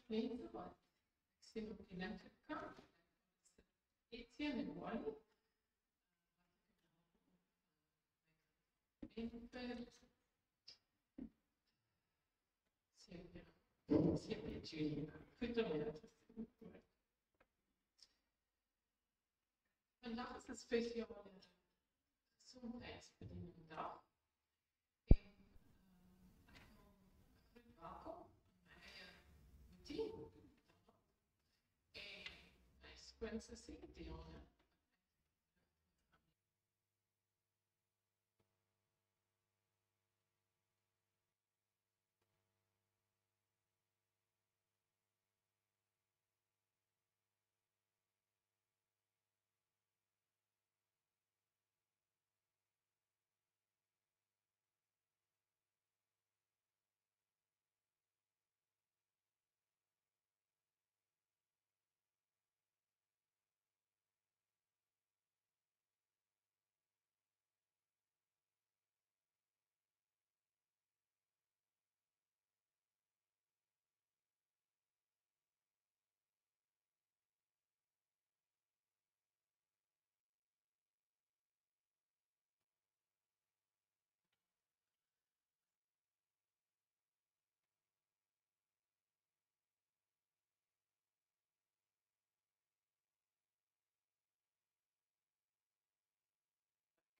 lente wat ek sien op die linkerkant. Etienne en Wally. En Sepe Junior. Goed om jou te sien. Vandag is 'n spesiale gesondheidsbedieningsdag. En ek wil groet welkom my eie team. En my skoonsussie Deanna.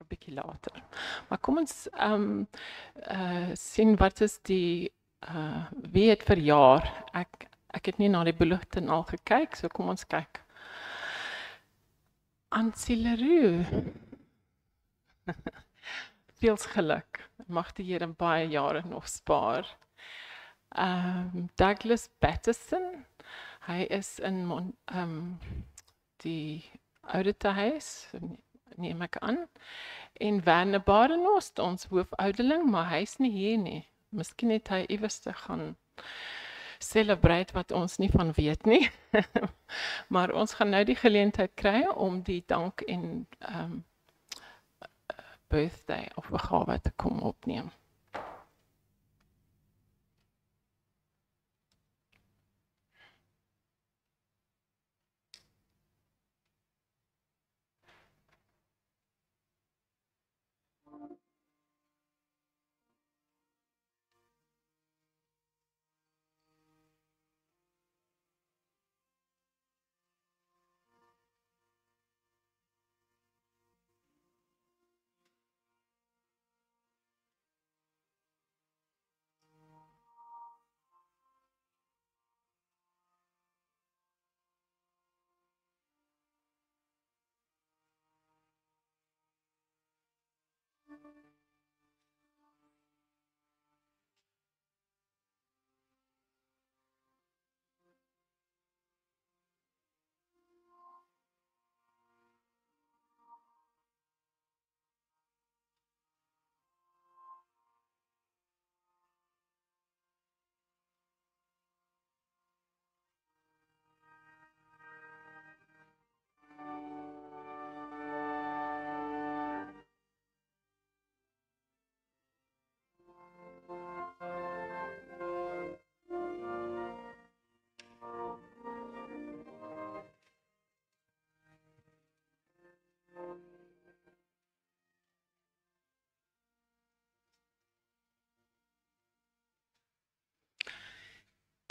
Een bietjie later. Maar kom ons sien wat is die wie het verjaar. Ek het nie na die bulletin al gekyk, so kom ons kyk. Ansileru. Veels geluk. Mag die Here baie jare nog spaar. Douglas Patterson. Hy is in die oudertehuis, neem ek aan. En Werner Badenhorst, ons hoofouderling, maar hy is nie hier nie. Miskien het hy iewers te gaan celebrate wat ons nie van weet nie. Maar ons gaan nou die geleentheid kry om die dank en birthday of begawe te kom opneem.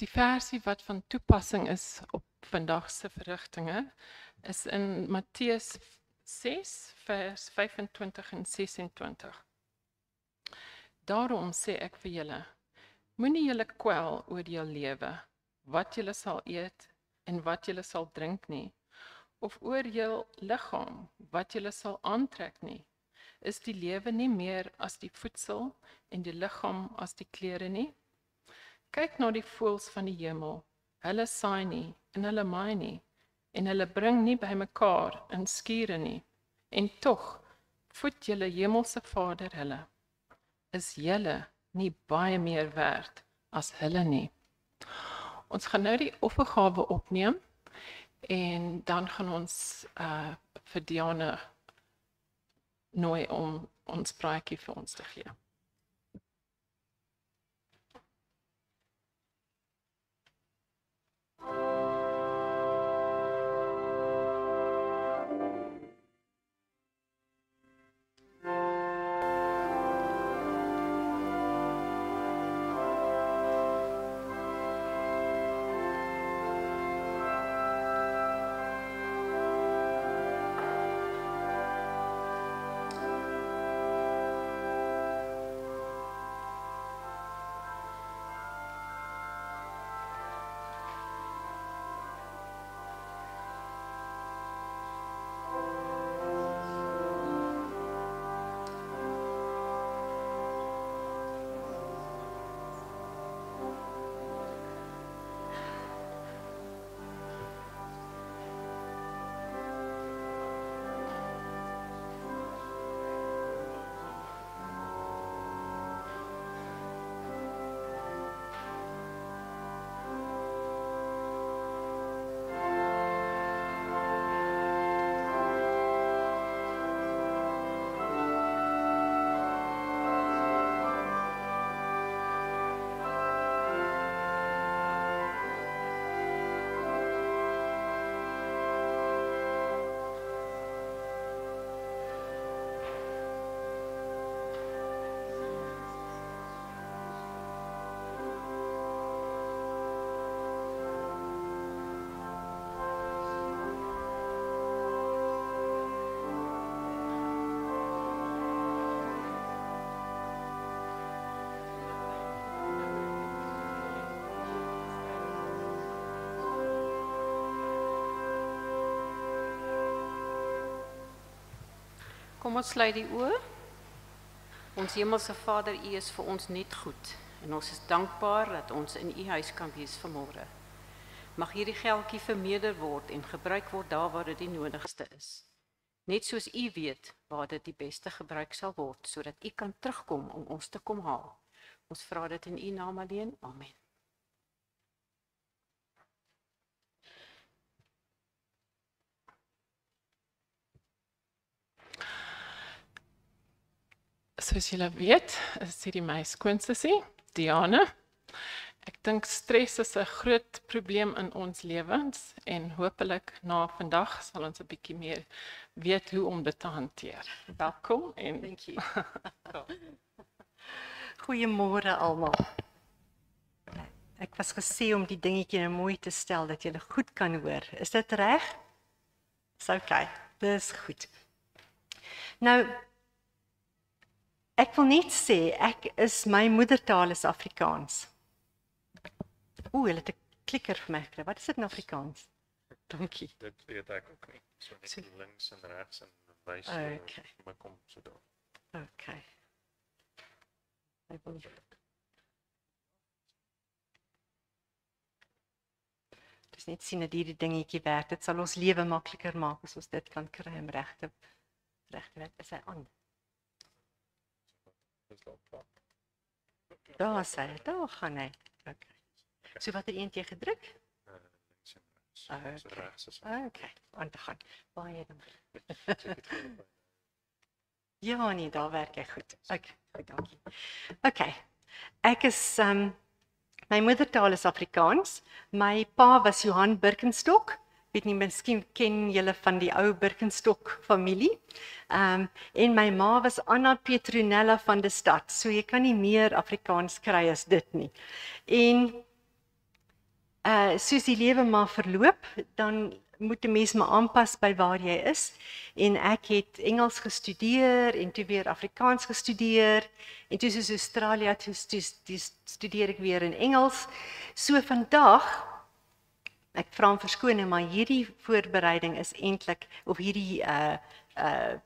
Die versie wat van toepassing is op vandag se verrigtinge is in Matteus 6 vers 25 en 26. Daarom sê ek vir julle, moenie julle kwel oor jou lewe, wat julle sal eet en wat julle sal drink nie, of oor jou liggaam, wat julle sal aantrek nie. Is die lewe nie meer as die voedsel en die liggaam as die klere nie? Kyk na die voëls van die hemel. Hulle saai nie en hulle maai nie en hulle bring nie bymekaar in skure nie. En tog voed julle hemelse Vader hulle. Is julle nie baie meer werd as hulle nie? Ons gaan nou die offergawe opneem en dan gaan ons vir Deanna nooi om ons praatjie vir ons te gee. Kom ons sluit die oë. Ons hemelse Vader, U is vir ons net goed en ons is dankbaar dat ons in U huis kan wees vanmôre. Mag hierdie geldjie vermeerder word en gebruik word daar waar dit die nodigste is. Net soos U weet waar dit die beste gebruik sal word, sodat U kan terugkom om ons te kom haal. Ons vra dit in U naam alleen. Amen. Soos julle weet, is hierdie my skoonsussie, Deanna. Ek dink stres is 'n groot probleem in ons lewens en hopelik na vandag sal ons 'n bietjie meer weet hoe om dit te hanteer. Welkom en Thank you. Goeiemôre almal. Ek was gesê om die dingetjie nou mooi te stel dat julle goed kan hoor. Is dit reg? Dis okay. Dis goed. Nou ek wil net sê my moedertaal is Afrikaans. Hulle het 'n klikker vir my gekry. Wat is dit in Afrikaans? Dankie. Dit weet ek ook nie. So net links en regs en wys Okay. maar kom so daar. Okay. Dis net sien dat hierdie dingetjie werk. Dit sal ons lewe makliker maak as ons dit kan kry om reg te werk. Is hy aan? Dis dalk klaar. Daar sê hy, daar gaan hy. Okay. So wat het eentjie gedruk? Links en regs. Okay. So regs is Okay, aan te gaan. Baie dankie. check dit gou by. Ja nee, daar werk hy goed. Okay, goed, dankie. Okay. Ek is my moedertaal is Afrikaans. My pa was Johan Birkenstock. Weet nie, miskien ken julle van die ou Birkenstock familie. En my ma was Anna Petronella van der Stad. So jy kan nie meer Afrikaans kry as dit nie. En soos die lewe maar verloop, dan moet 'n mens maar aanpas by waar jy is. En ek het Engels gestudeer en toe weer Afrikaans gestudeer en toe soos Australië toe studeer ek weer in Engels. So vandag, ek vra om verskoning, maar hierdie voorbereiding is eintlik of hierdie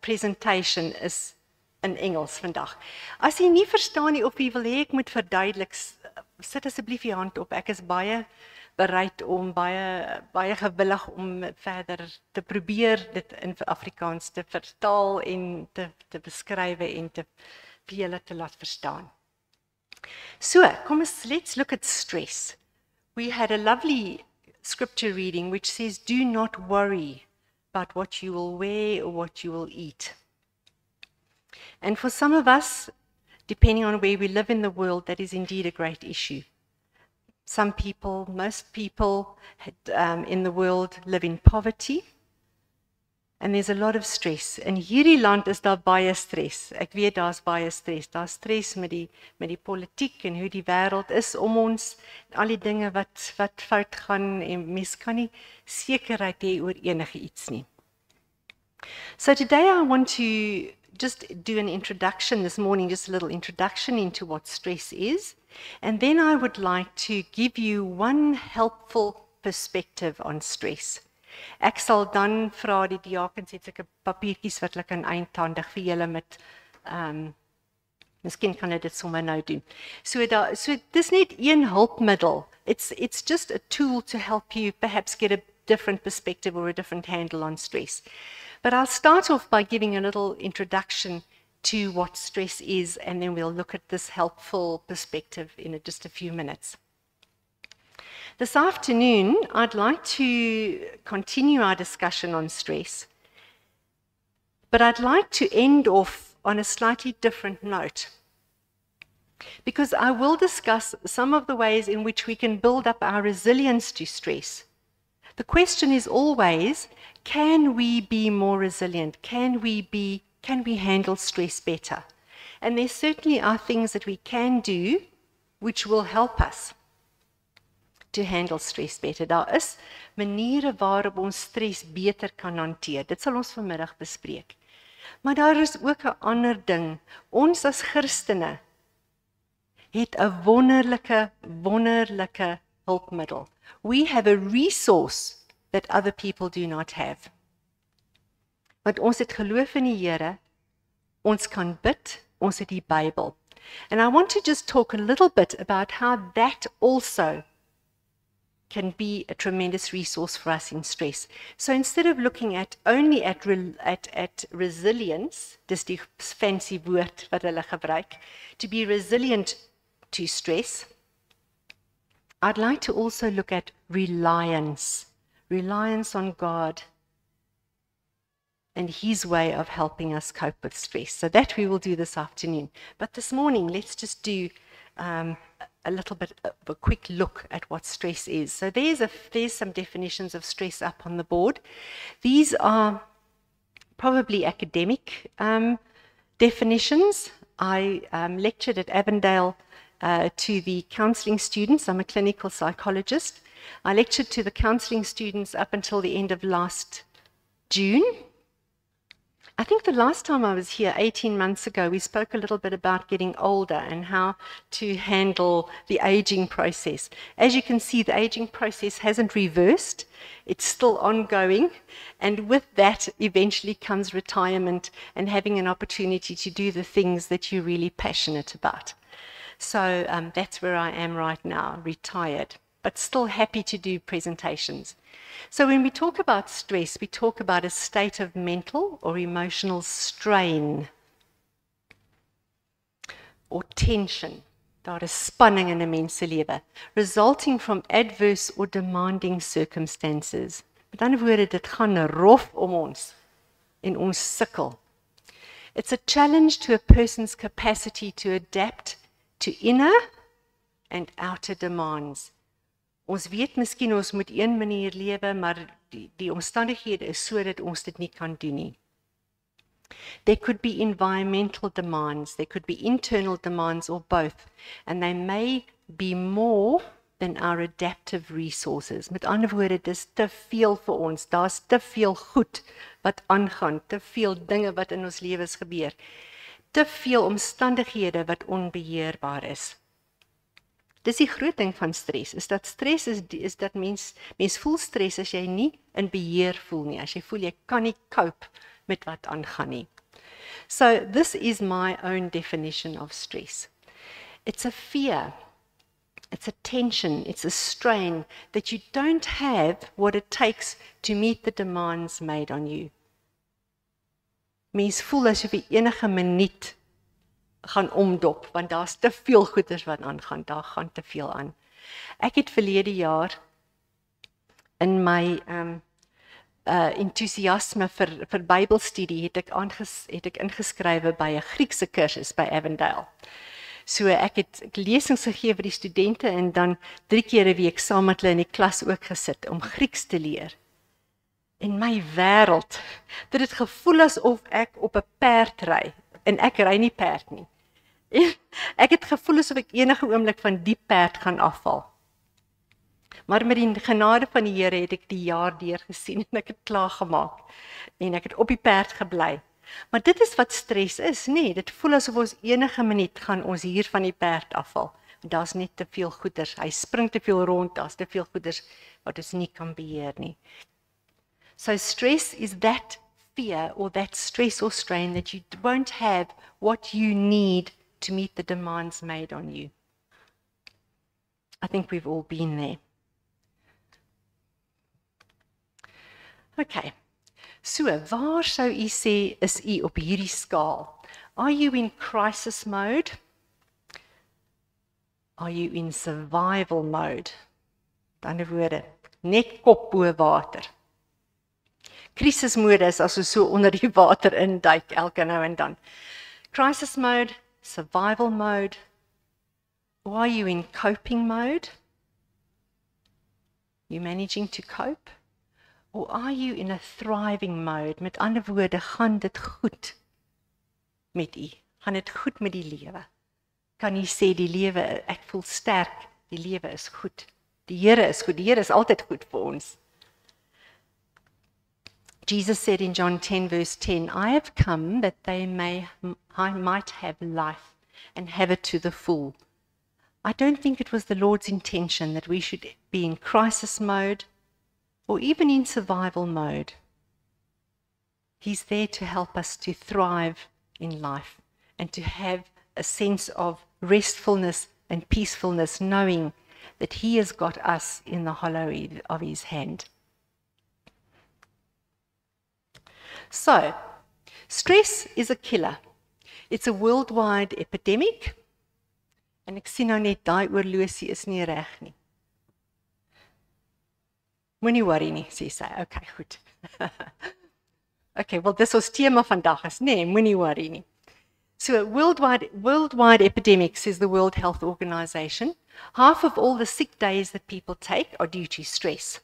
presentation is in Engels vandag. As jy nie verstaan nie of jy wil hê ek moet verduidelik, sit asseblief jou hand op. Ek is baie bereid om baie gewillig om verder te probeer dit in Afrikaans te vertaal en te beskryf en vir julle te laat verstaan. So, let's look at stress. We had a lovely scripture reading which says, "Do not worry about what you will wear or what you will eat." And for some of us, depending on where we live in the world, that is indeed a great issue. Some people, most people in the world live in poverty, and there's a lot of stress. In hierdie land is daar baie stres. Ek weet daar's baie stres. Daar's stres met die politiek en hoe die wêreld is om ons, al die dinge wat fout gaan en mens kan nie sekerheid hê oor enige iets nie. So today I want to just do an introduction this morning, just a little introduction into what stress is. And then I would like to give you one helpful perspective on stress. Ek sal dan vra die diakens het sulke papiertjies wat hulle kan eindhandig vir julle met miskien kan hulle dit sommer nou doen. So dis net een hulpmiddel. It's just a tool to help you perhaps get a different perspective or a different handle on stress. But I'll start off by giving a little introduction to what stress is, and then we'll look at this helpful perspective in just a few minutes. This afternoon, I'd like to continue our discussion on stress, but I'd like to end off on a slightly different note, because I will discuss some of the ways in which we can build up our resilience to stress. The question is always, can we be more resilient? Can we handle stress better? And there certainly are things that we can do which will help us to handle stress better. Daar is maniere waarop ons stres beter kan hanteer. Dit sal ons vanmiddag bespreek. Maar daar is ook 'n ander ding. Ons as Christene het 'n wonderlike hulpmiddel. We have a resource that other people do not have. Want ons het geloof in die Here ons kan bid, ons het die Bybel. And I want to just talk a little bit about how that also can be a tremendous resource for us in stress. So instead of looking at only at resilience, dis die fancy woord wat hulle gebruik, to be resilient to stress, I'd like to also look at reliance on God and His way of helping us cope with stress. So that we will do this afternoon. But this morning, let's just do a little bit of a quick look at what stress is. So there's some definitions of stress up on the board. These are probably academic definitions. I lectured at Avondale to the counselling students. I'm a clinical psychologist. I lectured to the counselling students up until the end of last June. I think the last time I was here 18 months ago, we spoke a little bit about getting older and how to handle the aging process. As you can see, the aging process hasn't reversed. It's still ongoing. And with that, eventually comes retirement and having an opportunity to do the things that you're really passionate about. So that's where I am right now, retired, but still happy to do presentations. So when we talk about stress, we talk about a state of mental or emotional strain or tension, daar is spanning in 'n mens se lewe, resulting from adverse or demanding circumstances. Met ander woorde, dit gaan rof om ons en ons sukkel. It's a challenge to a person's capacity to adapt to inner and outer demands. Ons weet miskien ons moet een manier lewe, maar die omstandighede is so dat ons dit nie kan doen nie. There could be environmental demands, there could be internal demands or both, and they may be more than our adaptive resources. Met ander woorde, dis te veel vir ons, daar's te veel goed wat aangaan, te veel dinge wat in ons lewens gebeur, te veel omstandighede wat onbeheerbaar is. Dis die groot ding van stres, is dat mens voel stres as jy nie in beheer voel nie, as jy voel jy kan nie cope met wat aangaan nie. So this is my own definition of stress. It's a fear, it's a tension, it's a strain that you don't have what it takes to meet the demands made on you. Mens voel asof jy enige minuut gaan omdop, want daar's te veel goeders wat aangaan, daar gaan te veel aan. Ek het verlede jaar in my enthousiasme vir Bybelstudie het ek ingeskrywe by 'n Griekse kursus by Avondale. So ek het lesings gegee vir die studente en dan 3 keer 'n week saam met hulle in die klas ook gesit om Grieks te leer. In my wêreld, dit het gevoel asof ek op 'n perd ry en ek ry nie perd nie. Ek het gevoel asof ek enige oomblik van die perd gaan afval. Maar met die genade van die Here het ek die jaar deurgesien en ek het klaar gemaak. En ek het op die perd gebly. Maar dit is wat stres is, nee, dit voel asof ons enige minuut gaan ons hier van die perd afval. Daar's net te veel goeders, hy spring te veel rond, daar's te veel goeders wat ons nie kan beheer nie. So stress is that fear or that stress or strain that you won't have what you need to meet the demands made on you. I think we've all been there. Okay, so waar sou u sê is u op hierdie skaal? Are you in crisis mode? Are you in survival mode? Met ander woorde, net kop bo water. Krisismode is as ons so onder die water induik elke nou en dan. Crisis mode, survival mode, or are you in coping mode? You managing to cope? Or are you in a thriving mode? Met ander woorde, gaan dit goed met u? Gaan dit goed met die lewe? Kan jy sê die lewe, ek voel sterk, die lewe is goed. Die Here is goed, die Here is altyd goed vir ons. Jesus said in John 10 verse 10, I have come that I might have life and have it to the full. I don't think it was the Lord's intention that we should be in crisis mode or even in survival mode. He's there to help us to thrive in life and to have a sense of restfulness and peacefulness, knowing that He has got us in the hollow of His hand. So, stress is a killer. It's a worldwide epidemic. En ek sien nou net daai oorlosie is nie reg nie. Moenie worry nie, sê sy. Okay, goed. Okay, well dis ons tema vandag is, nee, moenie worry nie. So, worldwide epidemic, says the World Health Organization. Half of all the sick days that people take are due to stress.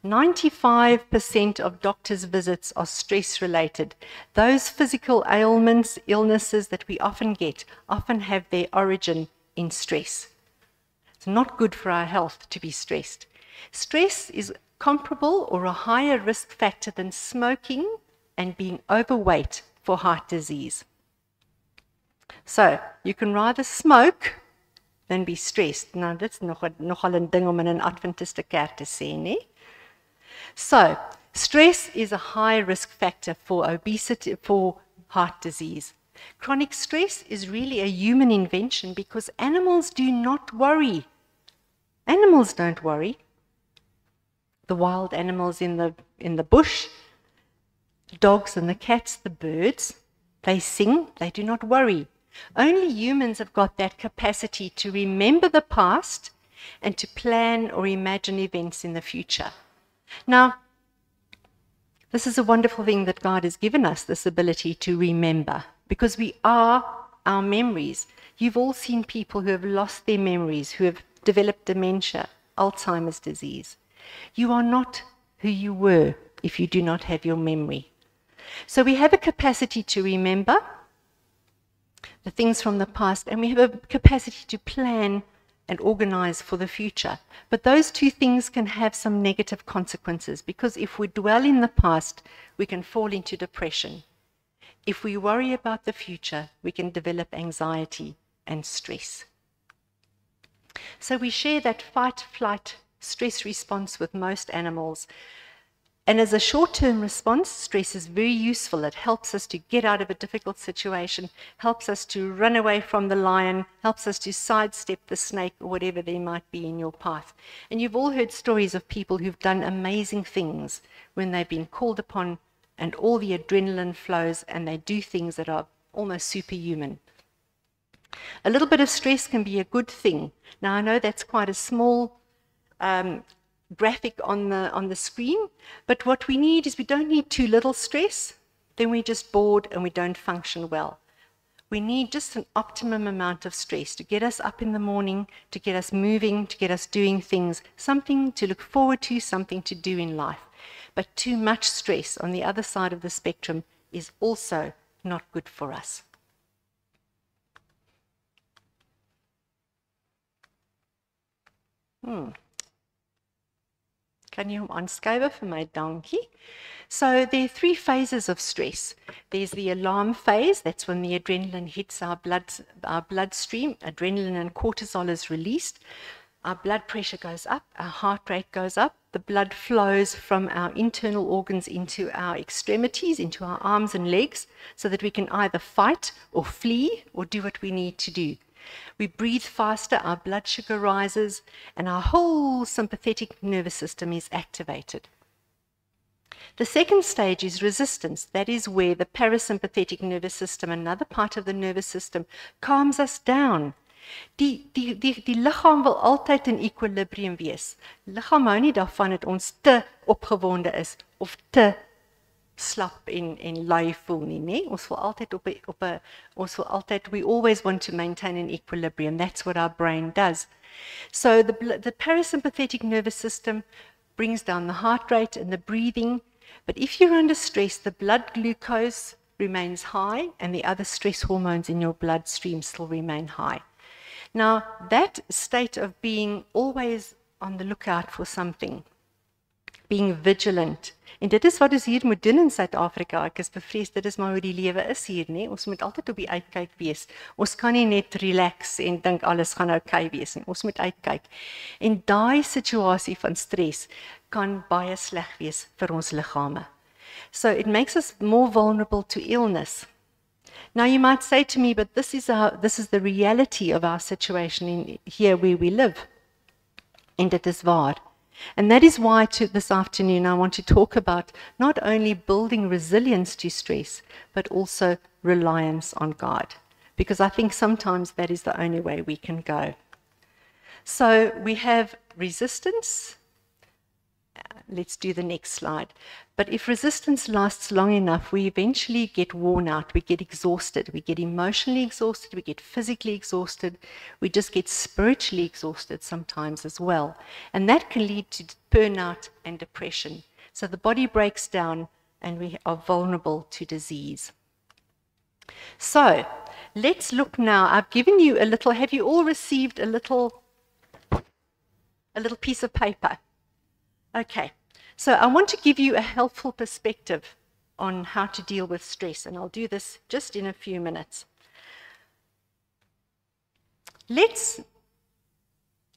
95% of doctors' visits are stress-related. Those physical ailments, illnesses that we often get, often have their origin in stress. It's not good for our health to be stressed. Stress is comparable or a higher risk factor than smoking and being overweight for heart disease. So, you can rather smoke than be stressed. Nou, dit is nogal 'n ding om in 'n Adventiste kerk te sê, nie? So, stress is a high risk factor for obesity, for heart disease. Chronic stress is really a human invention because animals do not worry. Animals don't worry. The wild animals in the bush, the dogs and the cats, the birds, they sing, they do not worry. Only humans have got that capacity to remember the past and to plan or imagine events in the future. Now, this is a wonderful thing that God has given us, this ability to remember, because we are our memories. You've all seen people who have lost their memories, who have developed dementia, Alzheimer's disease. You are not who you were if you do not have your memory. So we have a capacity to remember the things from the past, and we have a capacity to plan and organize for the future. But those two things can have some negative consequences, because if we dwell in the past, we can fall into depression. If we worry about the future, we can develop anxiety and stress. So we share that fight-flight stress response with most animals. And as a short-term response, stress is very useful. It helps us to get out of a difficult situation, helps us to run away from the lion, helps us to sidestep the snake or whatever there might be in your path. And you've all heard stories of people who've done amazing things when they've been called upon and all the adrenaline flows and they do things that are almost superhuman. A little bit of stress can be a good thing. Now, I know that's quite a small graphic on the screen, but what we need is we don't need too little stress, then we're just bored and we don't function well. We need just an optimum amount of stress to get us up in the morning, to get us moving, to get us doing things, something to look forward to, something to do in life. But too much stress on the other side of the spectrum is also not good for us. Kan jy hom aanskuif vir my, dankie. So there are three phases of stress. There's the alarm phase, that's when the adrenaline hits our bloodstream, adrenaline and cortisol is released. Our blood pressure goes up, our heart rate goes up, the blood flows from our internal organs into our extremities, into our arms and legs, so that we can either fight or flee or do what we need to do. We breathe faster, our blood sugar rises, and our whole sympathetic nervous system is activated. The second stage is resistance. That is where the parasympathetic nervous system, another part of the nervous system, calms us down. Die liggaam wil altyd in equilibrium wees. Liggaam hou nie daarvan dat ons te opgewonde is of te slap en lui voel nie, nee? Ons wil altyd we always want to maintain an equilibrium. That's what our brain does. So the parasympathetic nervous system brings down the heart rate and the breathing, but if you're under stress, the blood glucose remains high and the other stress hormones in your bloodstream still remain high. Now, that state of being always on the lookout for something, being vigilant, en dit is wat ons hier moet doen in Suid-Afrika. Ek is bevrees, dit is maar hoe die lewe is hier, nie? Ons moet altyd op die uitkyk wees. Ons kan nie net relax en dink alles gaan okay wees nie. Ons moet uitkyk. En daai situasie van stres kan baie sleg wees vir ons liggame. So it makes us more vulnerable to illness. Now you might say to me, but this is the reality of our situation in here where we live. En dit is waar. And that is why this afternoon I want to talk about not only building resilience to stress, but also reliance on God. Because I think sometimes that is the only way we can go. So we have resistance. Let's do the next slide. But if resistance lasts long enough, we eventually get worn out, we get exhausted, we get emotionally exhausted, we get physically exhausted, we just get spiritually exhausted sometimes as well. And that can lead to burnout and depression. So the body breaks down and we are vulnerable to disease. So let's look now. I've given you a little, have you all received a little piece of paper? Okay. So I want to give you a helpful perspective on how to deal with stress, and I'll do this just in a few minutes. Let's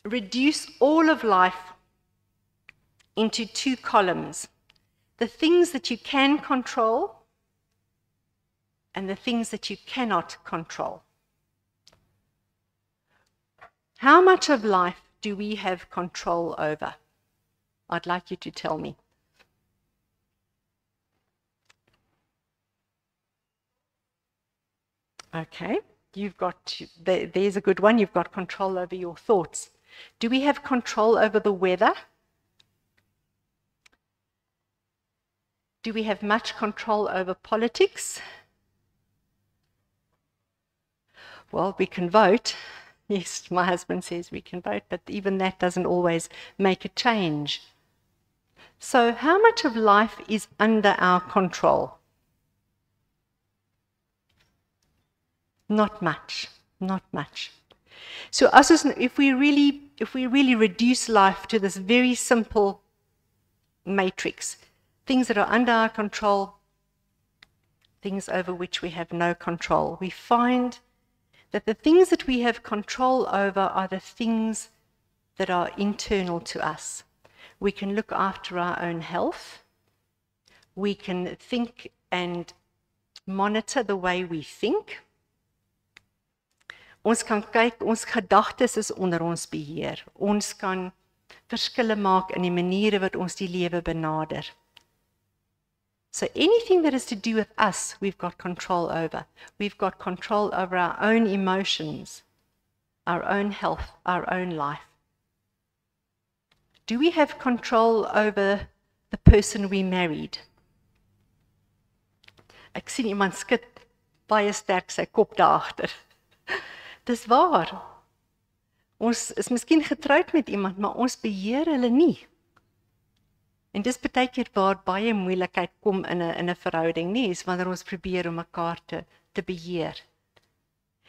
reduce all of life into two columns. The things that you can control and the things that you cannot control. How much of life do we have control over? I'd like you to tell me. Okay, there's a good one. You've got control over your thoughts. Do we have control over the weather? Do we have much control over politics? Well, we can vote. Yes, my husband says we can vote, but even that doesn't always make a change. So how much of life is under our control? Not much, not much. So if we really reduce life to this very simple matrix, things that are under our control, things over which we have no control, we find that the things that we have control over are the things that are internal to us. We can look after our own health. We can think and monitor the way we think. Ons kan kyk, ons gedagtes is onder ons beheer. Ons kan verskille maak in die maniere wat ons die lewe benader. So anything that is to do with us, we've got control over. We've got control over our own emotions, our own health, our own life. Do we have control over the person we married? Ek sien iemand skud baie sterk sy kop daar agter. Dis waar. Ons is miskien getroud met iemand, maar ons beheer hulle nie. En dis baie keer waar baie moeilikheid kom in 'n verhouding, nie, is wanneer ons probeer om mekaar te beheer.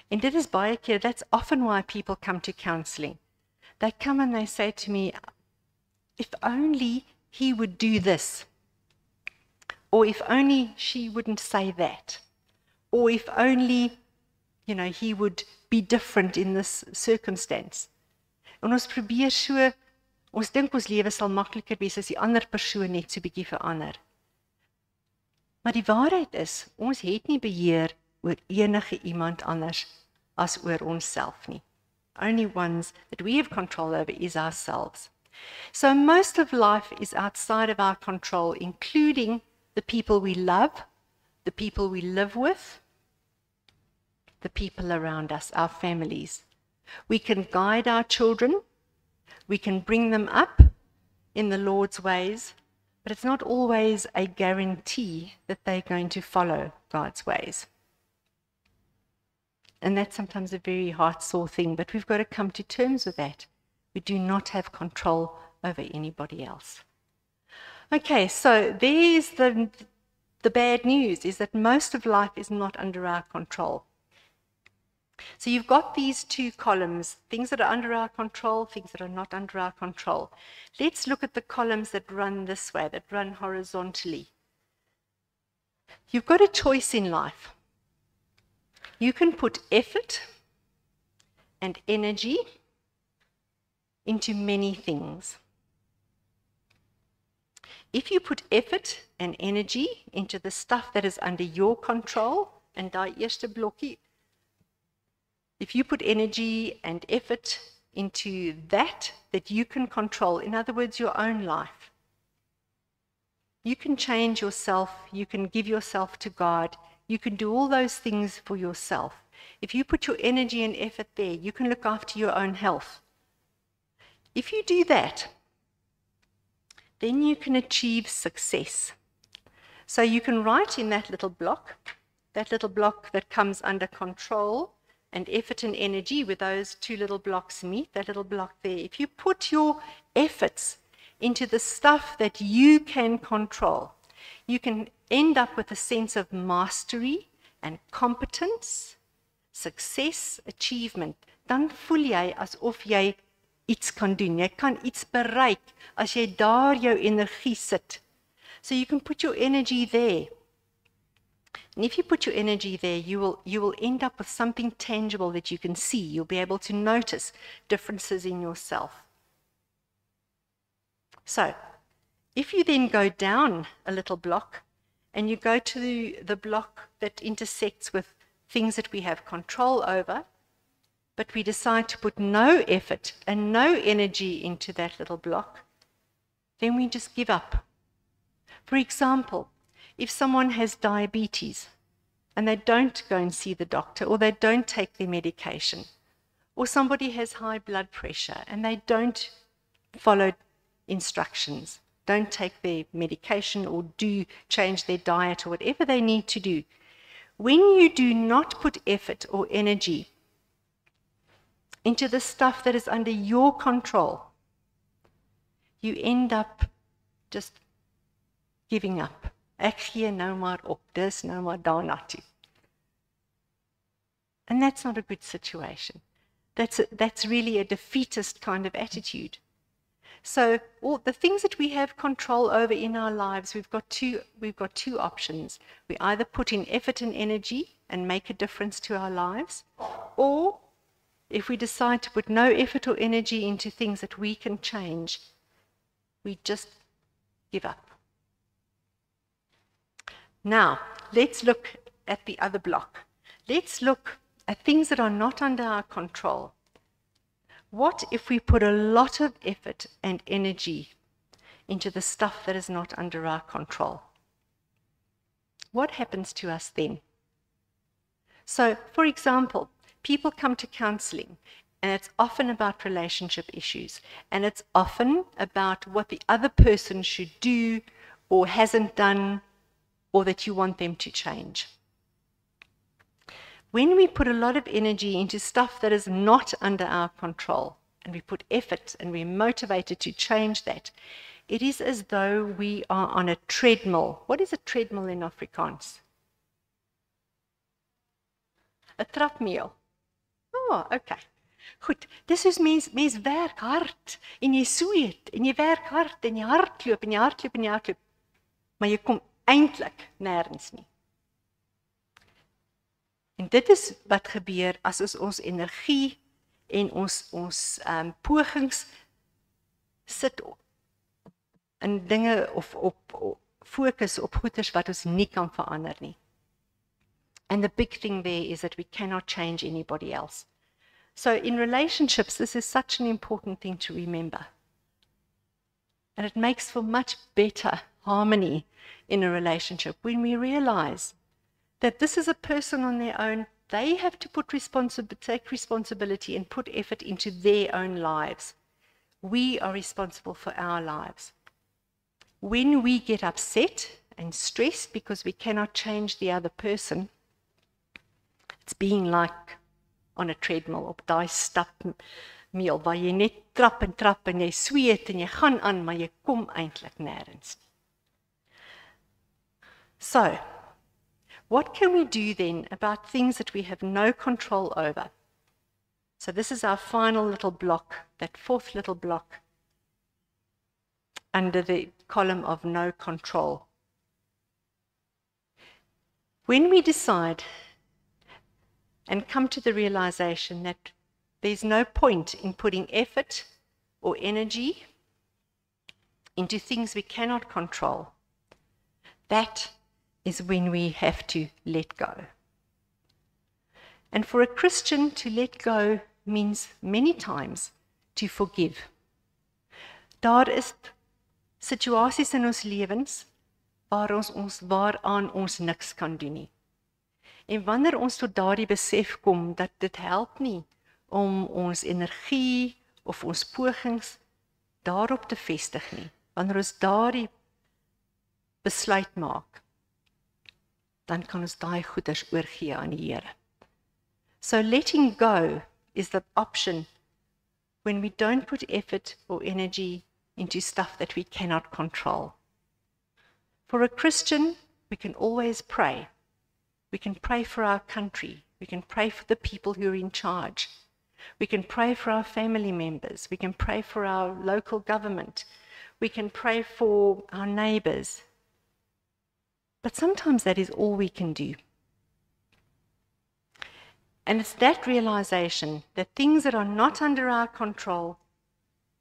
En dit is baie keer, that's often why people come to counseling. They come and they say to me, if only he would do this, or if only she wouldn't say that, or if only, he would be different in this circumstance. En ons probeer so, ons dink ons lewe sal makliker wees as die ander persoon net so bietjie verander. Maar die waarheid is, ons het nie beheer oor enige iemand anders as oor onsself nie. Only ones that we have control over is ourselves. So most of life is outside of our control, including the people we love, the people we live with, the people around us, our families. We can guide our children, we can bring them up in the Lord's ways, but it's not always a guarantee that they're going to follow God's ways. And that's sometimes a very heart-sore thing, but we've got to come to terms with that. We do not have control over anybody else. Okay, so there's the bad news, is that most of life is not under our control. So you've got these two columns, things that are under our control, things that are not under our control. Let's look at the columns that run this way, that run horizontally. You've got a choice in life. You can put effort and energy into many things. If you put effort and energy into the stuff that is under your control, En daai eerste blokkie, if you put energy and effort into that you can control, in other words, your own life. You can change yourself, you can give yourself to God, you can do all those things for yourself. If you put your energy and effort there, you can look after your own health. If you do that, then you can achieve success. So you can write in that little block that comes under control and effort and energy, where those two little blocks meet, that little block there. If you put your efforts into the stuff that you can control, you can end up with a sense of mastery and competence, success, achievement. Dan voel jy asof jy iets kan doen. Jy kan iets bereik as jy daar jou energie sit. So you can put your energy there. And if you put your energy there, you will end up with something tangible that you can see. You'll be able to notice differences in yourself. So, if you then go down a little block and you go to the block that intersects with things that we have control over, but we decide to put no effort and no energy into that little block, then we just give up. For example, if someone has diabetes and they don't go and see the doctor, or they don't take their medication, or somebody has high blood pressure and they don't follow instructions, don't take their medication or do change their diet or whatever they need to do, when you do not put effort or energy into the stuff that is under your control, you end up just giving up. Ek gee nou maar op, dis nou maar daarna toe. And that's not a good situation. That's really a defeatist kind of attitude. So all the things that we have control over in our lives, we've got two options. We either put in effort and energy and make a difference to our lives, or if we decide to put no effort or energy into things that we can change, we just give up. Now, let's look at the other block. Let's look at things that are not under our control. What if we put a lot of effort and energy into the stuff that is not under our control? What happens to us then? So, for example, people come to counseling, and it's often about relationship issues, and it's often about what the other person should do or hasn't done, or that you want them to change. When we put a lot of energy into stuff that is not under our control, and we put effort and we're motivated to change that, it is as though we are on a treadmill. What is a treadmill in Afrikaans? A trapmeel. Oh, okay. Goed, dis soos mens werk hard, en jy sweet, en jy werk hard, en jy hardloop, en jy hardloop, en jy hardloop, maar jy kom eintlik nêrens nie. En dit is wat gebeur as ons energie en ons pogings sit in dinge of fokus op goeders wat ons nie kan verander nie. And the big thing there is that we cannot change anybody else. So in relationships, this is such an important thing to remember. And it makes for much better harmony in a relationship when we realize that this is a person on their own. They have to take responsibility and put effort into their own lives. We are responsible for our lives. When we get upset and stressed because we cannot change the other person, it's being like on a treadmill, op daai stapmeel, waar jy net trap en jy sweet en jy gaan aan, maar jy kom eintlik nêrens. So, what can we do then about things that we have no control over? So this is our final little block, that fourth little block under the column of no control. When we decide and come to the realization that there's no point in putting effort or energy into things we cannot control, that is when we have to let go. And for a Christian to let go means many times to forgive. Daar is situasies in ons lewens waaraan ons niks kan doen nie. En wanneer ons tot daardie besef kom dat dit help nie om ons energie of ons pogings daarop te vestig nie, wanneer ons daardie besluit maak, dan kan ons daai goeders oorgee aan die Here. So letting go is the option when we don't put effort or energy into stuff that we cannot control. For a Christian, we can always pray. We can pray for our country. We can pray for the people who are in charge. We can pray for our family members. We can pray for our local government. We can pray for our neighbors. But sometimes that is all we can do. And it's that realization that things that are not under our control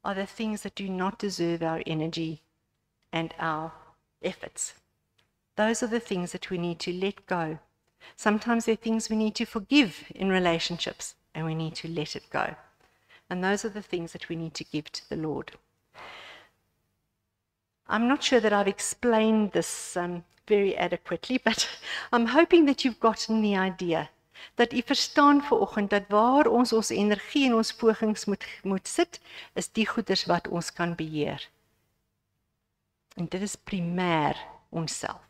are the things that do not deserve our energy and our efforts. Those are the things that we need to let go. Sometimes they're things we need to forgive in relationships, and we need to let it go. And those are the things that we need to give to the Lord. I'm not sure that I've explained this very adequately, but I'm hoping that you've gotten the idea. Dat u verstaan vanoggend dat waar ons energie en ons pogings moet sit, is die goeders wat ons kan beheer. En dit is primêr onsself.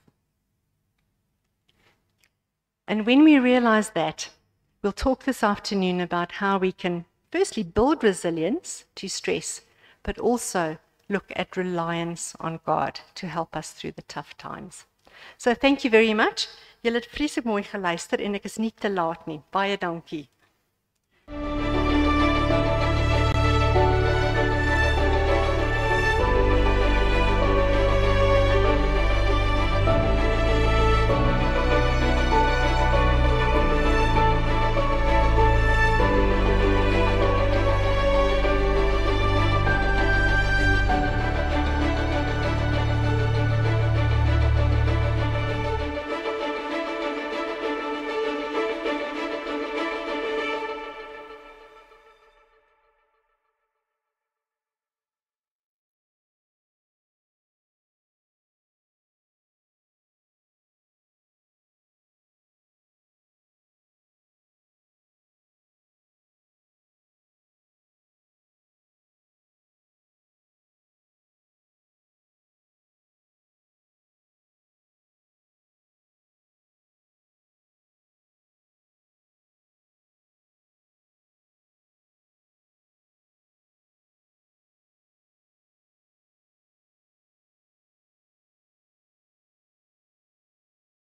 And when we realize that, we'll talk this afternoon about how we can firstly build resilience to stress, but also look at reliance on God to help us through the tough times. So thank you very much. Julle het vreeslik mooi geluister en ek is nie te laat nie. Baie dankie.